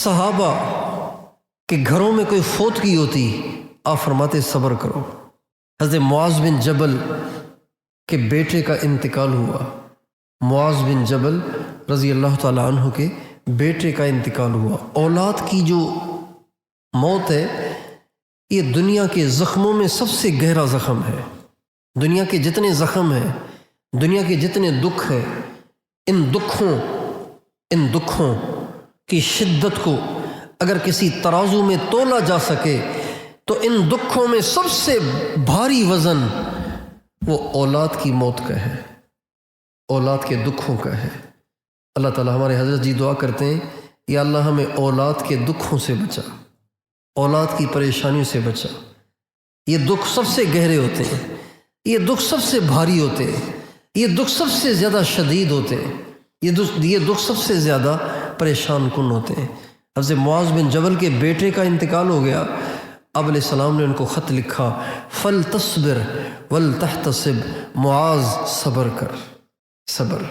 صحابہ کے گھروں میں کوئی فوتگی ہوتی، آپ فرماتے صبر کرو۔ حضرت معاذ بن جبل کے بیٹے کا انتقال ہوا، معاذ بن جبل رضی اللہ تعالیٰ عنہ کے بیٹے کا انتقال ہوا۔ اولاد کی جو موت ہے یہ دنیا کے زخموں میں سب سے گہرا زخم ہے۔ دنیا کے جتنے زخم ہیں، دنیا کے جتنے دکھ ہیں، ان دکھوں کی شدت کو اگر کسی ترازو میں تولا جا سکے تو ان دکھوں میں سب سے بھاری وزن وہ اولاد کی موت کا ہے، اولاد کے دکھوں کا ہے۔ اللہ تعالیٰ ہمارے حضرت جی دعا کرتے ہیں، یا اللہ ہمیں اولاد کے دکھوں سے بچا، اولاد کی پریشانیوں سے بچا۔ یہ دکھ سب سے گہرے ہوتے ہیں، یہ دکھ سب سے بھاری ہوتے ہیں، یہ دکھ سب سے زیادہ شدید ہوتے ہیں، یہ دکھ سب سے زیادہ پریشان کن ہوتے ہیں۔ حضرت معاذ بن جبل کے بیٹے کا انتقال ہو گیا، آپ علیہ السلام نے ان کو خط لکھا، فَلْتَصْبِرْ وَلْتَحْتَسِبْ، معاذ صبر کر، صبر۔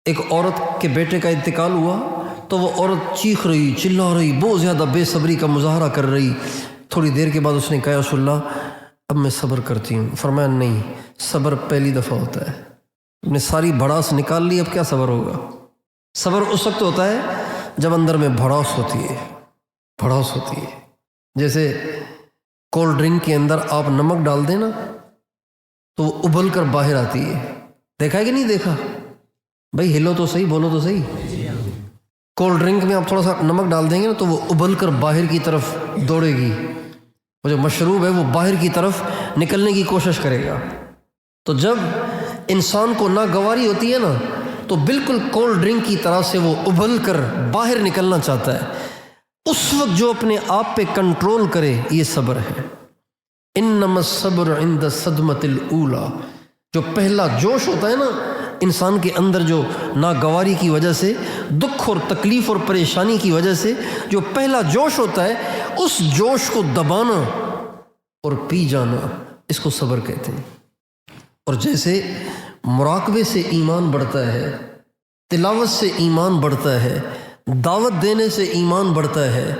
ایک عورت کے بیٹے کا انتقال ہوا تو وہ عورت چیخ رہی، چلا رہی، بہت زیادہ بے صبری کا مظاہرہ کر رہی۔ تھوڑی دیر کے بعد اس نے کہا، یا رسول اللہ اب میں صبر کرتی ہوں۔ فرمایا نہیں، صبر پہلی دفعہ ہوتا ہے، تم نے ساری بھڑاس نکال لی، اب کیا صبر ہوگا؟ صبر اس وقت ہوتا ہے جب اندر میں بھڑاس ہوتی ہے، بھڑاس ہوتی ہے۔ جیسے کولڈ ڈرنک کے اندر آپ نمک ڈال دیں نا تو وہ ابل کر باہر آتی ہے، دیکھا ہے کہ نہیں دیکھا؟ بھائی ہلو تو صحیح، بولو تو صحیح۔ کولڈ ڈرنک میں آپ تھوڑا سا نمک ڈال دیں گے نا تو وہ ابل کر باہر کی طرف دوڑے گی، وہ جو مشروب ہے وہ باہر کی طرف نکلنے کی کوشش کرے گا۔ تو جب انسان کو ناگواری ہوتی ہے نا تو بالکل کولڈ ڈرنک کی طرح سے وہ ابل کر باہر نکلنا چاہتا ہے۔ اس وقت جو اپنے آپ پہ کنٹرول کرے یہ صبر ہے۔ انما الصبر عند الصدمۃ الاولی، جو پہلا جوش ہوتا ہے نا انسان کے اندر، جو ناگواری کی وجہ سے، دکھ اور تکلیف اور پریشانی کی وجہ سے جو پہلا جوش ہوتا ہے، اس جوش کو دبانا اور پی جانا، اس کو صبر کہتے ہیں۔ اور جیسے مراقبے سے ایمان بڑھتا ہے، تلاوت سے ایمان بڑھتا ہے، دعوت دینے سے ایمان بڑھتا ہے،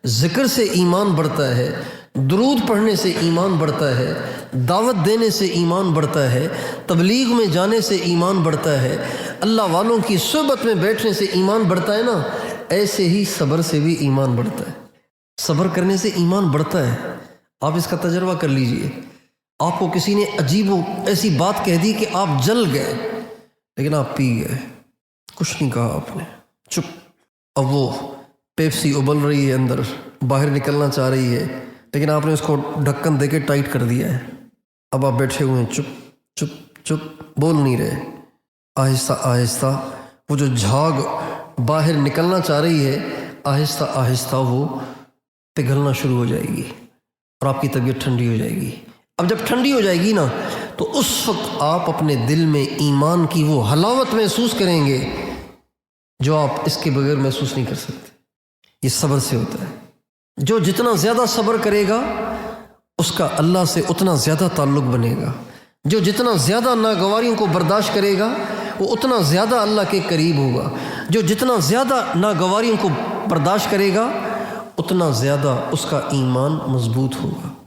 ذکر سے ایمان بڑھتا ہے، درود پڑھنے سے ایمان بڑھتا ہے، دعوت دینے سے ایمان بڑھتا ہے، تبلیغ میں جانے سے ایمان بڑھتا ہے، اللہ والوں کی صحبت میں بیٹھنے سے ایمان بڑھتا ہے نا، ایسے ہی صبر سے بھی ایمان بڑھتا ہے۔ صبر کرنے سے ایمان بڑھتا ہے۔ آپ اس کا تجربہ کر لیجئے۔ آپ کو کسی نے عجیب و ایسی بات کہہ دی کہ آپ جل گئے، لیکن آپ پی گئے، کچھ نہیں کہا آپ نے، چپ۔ اب وہ پیپسی ابل رہی ہے، اندر باہر نکلنا چاہ رہی ہے، لیکن آپ نے اس کو ڈھکن دے کے ٹائٹ کر دیا ہے۔ اب آپ بیٹھے ہوئے ہیں، چپ چپ چپ، بول نہیں رہے۔ آہستہ آہستہ وہ جو جھاگ باہر نکلنا چاہ رہی ہے، آہستہ آہستہ وہ پگھلنا شروع ہو جائے گی اور آپ کی طبیعت ٹھنڈی ہو جائے گی۔ اب جب ٹھنڈی ہو جائے گی نا تو اس وقت آپ اپنے دل میں ایمان کی وہ حلاوت محسوس کریں گے جو آپ اس کے بغیر محسوس نہیں کر سکتے۔ یہ صبر سے ہوتا ہے۔ جو جتنا زیادہ صبر کرے گا اس کا اللہ سے اتنا زیادہ تعلق بنے گا۔ جو جتنا زیادہ ناگواریوں کو برداشت کرے گا وہ اتنا زیادہ اللہ کے قریب ہوگا۔ جو جتنا زیادہ ناگواریوں کو برداشت کرے گا اتنا زیادہ اس کا ایمان مضبوط ہوگا۔